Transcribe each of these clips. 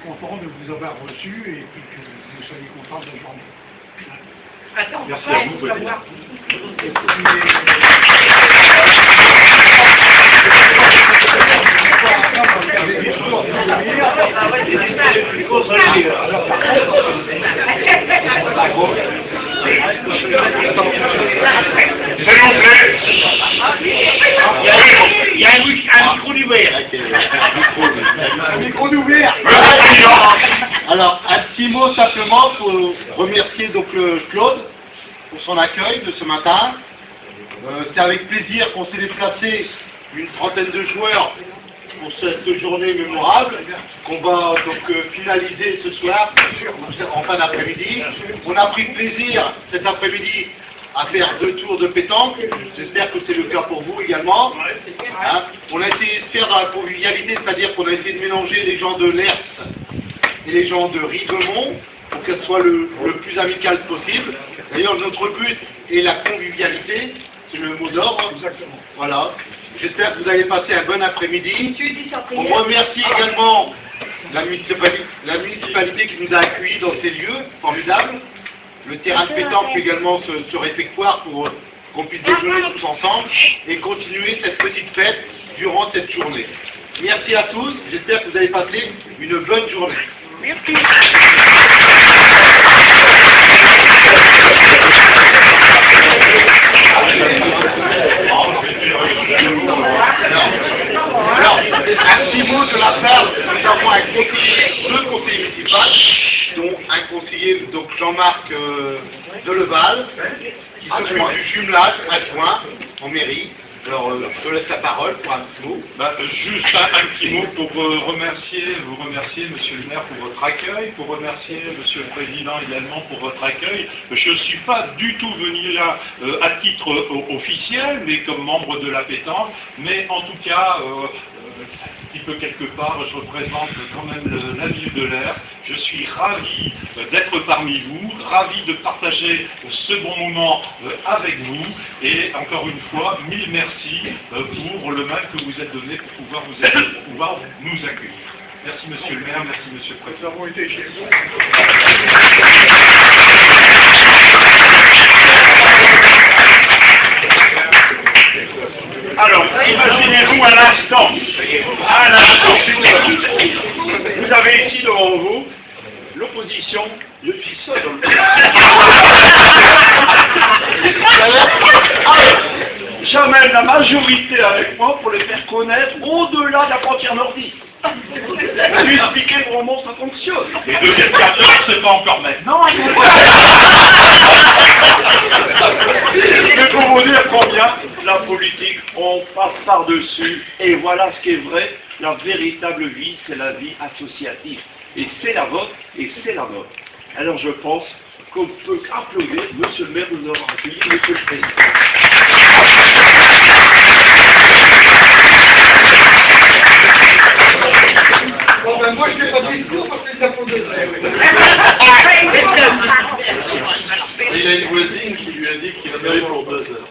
content de vous avoir reçu et puis que vous soyez content de la journée. Attends, merci à vous. Il y a un micro d'ouvert. Un micro d'ouvert. Alors, un petit mot simplement pour remercier donc Claude pour son accueil de ce matin. C'est avec plaisir qu'on s'est déplacé une trentaine de joueurs pour cette journée mémorable qu'on va donc finaliser ce soir en fin d'après-midi. On a pris plaisir cet après-midi à faire 2 tours de pétanque. J'espère que c'est le cas pour vous également. Hein, on a essayé de faire dans la convivialité, c'est-à-dire qu'on a essayé de mélanger les gens de l'Ers et les gens de Rivemont pour qu'elle soit le plus amicale possible. D'ailleurs, notre but est la convivialité, c'est le mot d'ordre. Voilà. J'espère que vous avez passé un bon après-midi. On remercie également la municipalité qui nous a accueillis dans ces lieux formidables. Le terrain de pétanque également ce réfectoire pour qu'on puisse déjeuner tous ensemble et continuer cette petite fête durant cette journée. Merci à tous, j'espère que vous avez passé une bonne journée. Merci. Alors, un petit mot de la part, nous avons deux conseillers municipaux, dont un conseiller, donc Jean-Marc Deleval, qui s'occupe du jumelage adjoint en mairie. Alors, je te laisse la parole pour un petit mot. Juste un petit mot pour vous remercier, Monsieur le maire, pour votre accueil, pour remercier Monsieur le Président également pour votre accueil. Je ne suis pas du tout venu là à titre officiel, mais comme membre de la pétanque, mais en tout cas, un petit peu quelque part, je représente quand même la ville de l'Ers. Je suis ravi d'être parmi vous, ravi de partager ce bon moment avec vous, et encore une fois, mille merci pour le mal que vous êtes donné pour pouvoir nous accueillir. Merci Monsieur le maire, merci Monsieur le président. Nous avons été chez vous. Alors, imaginez-vous un instant, vous avez ici devant vous l'opposition, je suis seul dans le j'amène la majorité avec moi pour les faire connaître au-delà de la frontière nordique. Lui expliquer comment ça fonctionne. Et 2014, c'est pas encore maintenant. Mais pour vous dire combien la politique, on passe par-dessus. Et voilà ce qui est vrai, la véritable vie, c'est la vie associative. Et c'est la vôtre, et c'est la nôtre. Alors je pense qu'on peut applaudir Monsieur le maire de nous avoir accueillis, Monsieur le Président. Bon ben moi je n'ai pas dit le tour parce que c'est un fond de Il a une voisine qui lui a dit qu'il en avait pour 2 heures.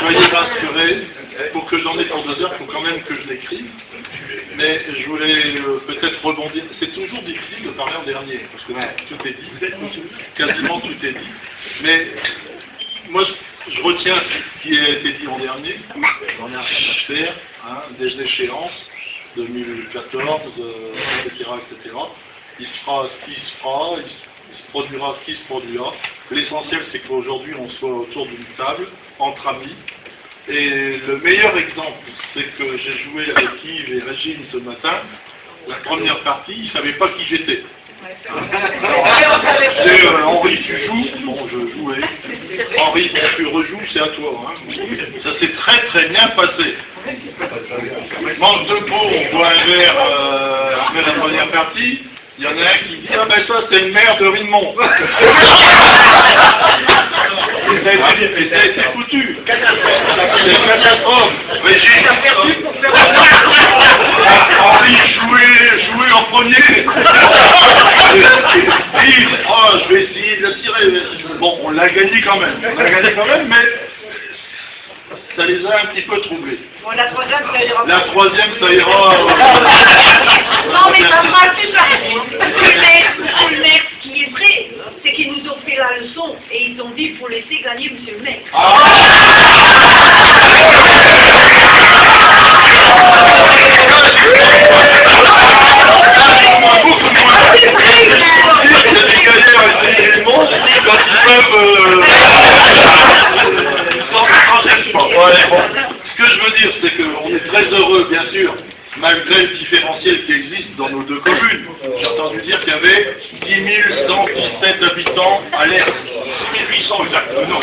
Soyez rassurés, pour que j'en ai pour 2 heures, il faut quand même que je l'écrive. Mais je voulais peut-être rebondir. C'est toujours difficile de parler en dernier, parce que tout est dit, quasiment tout est dit. Mais moi, je retiens ce qui a été dit en dernier. On n'a rien à faire, hein, des échéances, 2014, etc., etc. Il se fera ce qui se fera, il se produira ce qui se produira. L'essentiel, c'est qu'aujourd'hui, on soit autour d'une table, entre amis. Et le meilleur exemple, c'est que j'ai joué avec Yves et Régine ce matin. La première partie, ils ne savaient pas qui j'étais. C'est Henri, tu joues? Bon, je jouais. Henri, bon, tu rejoues, c'est à toi. Hein. Ça s'est très très bien passé. Manque de peau, on boit un verre après la première partie. Il y en a un qui dit « Ah ben ça, c'est une mère de Rimemont !» Et ça a été foutu. C'est une catastrophe. Régine, Henri jouer en premier. Yves, oh, je vais essayer de la tirer. Bon, on l'a gagné quand même. Mais ça les a un petit peu troublés. Bon, la troisième, ça ira. La troisième, ça ira. Non, mais ça sera plus existe dans nos deux communes. J'ai entendu dire qu'il y avait 10 117 habitants à l'est. 1800 exactement.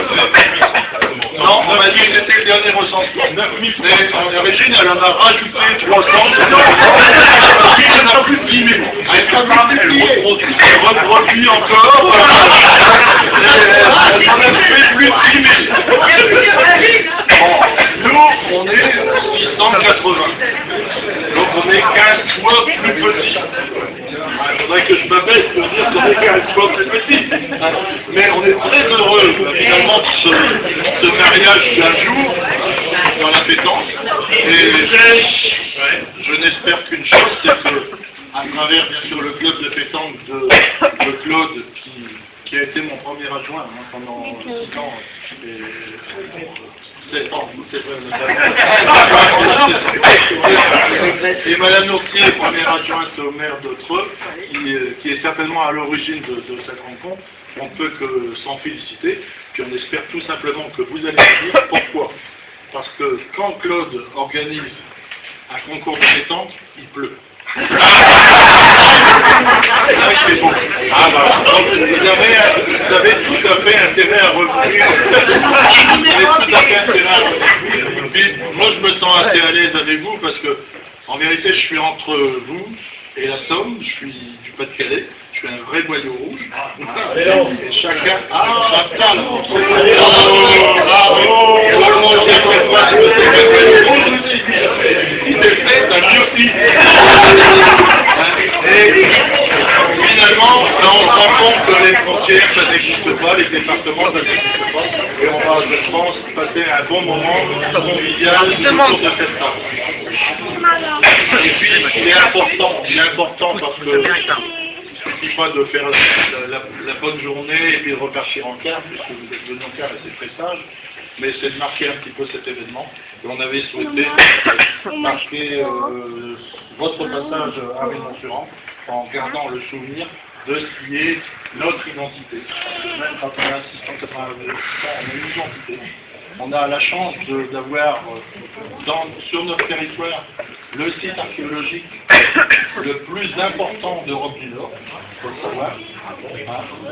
Non, on m'a dit que c'était le dernier recensement. 9000. Mais en origine, elle en a rajouté 300. Il y en a plus de 10 000. Elle reproduit encore. Elle en a fait plus de 10 000. Bon, nous, on est 680. Donc on est 15 fois plus petit. Il faudrait que je m'abaisse pour dire qu'on est 15 fois plus petit. Mais on est très heureux finalement de ce mariage d'un jour dans la pétanque. Et je n'espère qu'une chose, c'est que à travers bien sûr le club de pétanque de Claude qui a été mon premier adjoint pendant 6 ans. Et 7 ans, c'est vrai. Et Madame Nourtier, première adjointe au maire de Treux, qui est certainement à l'origine de cette rencontre, on ne peut que s'en féliciter, puis on espère tout simplement que vous allez dire pourquoi. Parce que quand Claude organise un concours de pétanque, il pleut. C'est bon. Ah bah, donc vous avez tout à fait intérêt à revenir. Vous avez tout à fait intérêt à revenir. Puis, moi je me sens assez à l'aise avec vous parce que en vérité je suis entre vous et la Somme, je suis du Pas-de-Calais, je suis un vrai boyau rouge. Et chacun a sa place. Et finalement, là, on se rend compte que les frontières, ça n'existe pas, les départements, ça n'existe pas. Et on va, je pense, passer un bon moment convivial autour de cette table. Et puis, il est important parce que il ne suffit pas de faire la bonne journée et puis de repartir en quart, puisque vous êtes venu en quart et c'est très sage, mais c'est de marquer un petit peu cet événement. Et on avait souhaité marquer votre passage à Raymond-sur-Amps en gardant le souvenir de ce qui est notre identité. Même quand on a 680 habitants, on a une identité. On a la chance d'avoir sur notre territoire le site archéologique le plus important d'Europe du Nord, il faut le savoir.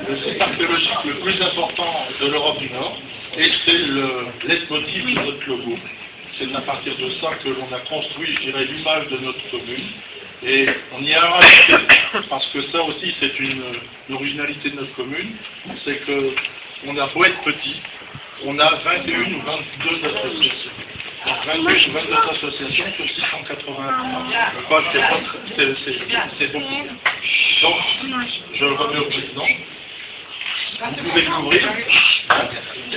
Le site archéologique le plus important de l'Europe du Nord, et c'est le leitmotiv de notre logo. C'est à partir de ça que l'on a construit, je dirais, l'image de notre commune. Et on y a rajouté, parce que ça aussi c'est une originalité de notre commune, c'est qu'on a beau être petit, on a 21 ou 22 associations. Donc 21 ou 22 associations sur 680. C'est beaucoup. Donc, je le remets au président. Vous pouvez l'ouvrir.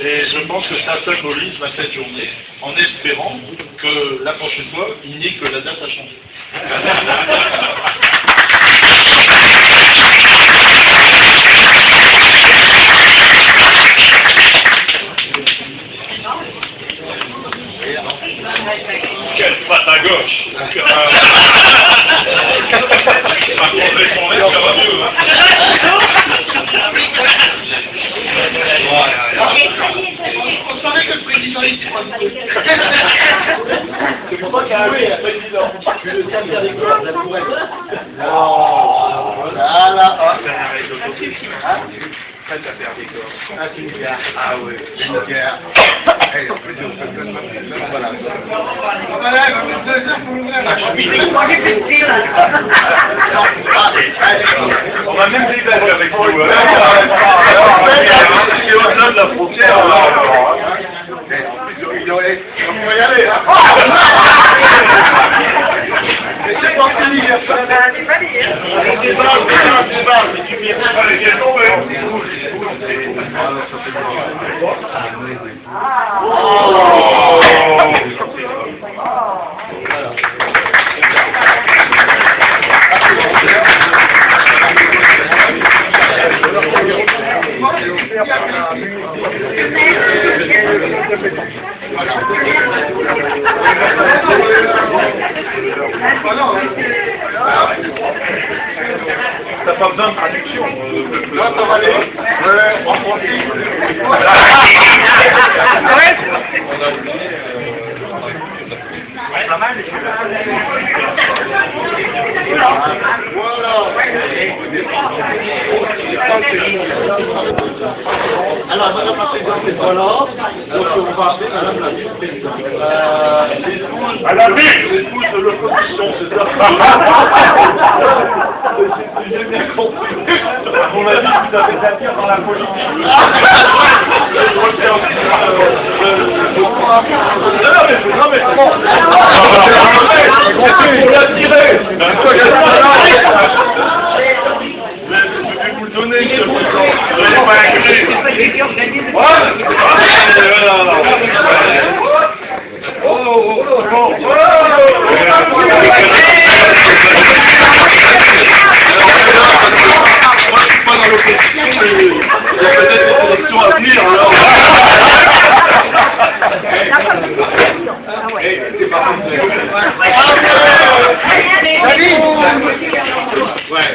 Et je pense que ça symbolise cette journée, en espérant que la prochaine fois, il n'y ait que la date à changer. Quelle patte à gauche! On savait que le président il se c'est pour ça qu'il y a un président. Je le tiens bien des cordes, ça pourrait être. Voilà. Ça perd des corps. Ah, c'est une guerre. Ah oui. Une guerre. Voilà. On va même débattre avec vous. C'est au-delà de la frontière. On va y aller. C'est pas fini. T'as pas besoin de traduction. Là, ça va aller. En français. Pas mal, Alors, madame la présidente est pas là, donc on va appeler madame la vice-présidente. À la ville! L'épouse de l'opposition, c'est ça? J'ai bien compris. On a dit que vous avez de l'avenir dans la politique. Non, mais c'est bon. On l'a tiré. Je vais vous le donner, monsieur le président. Vous n'avez pas inclus. Moi, je suis pas dans l'opposition, mais il y a peut-être des élections à venir, alors. Ouais.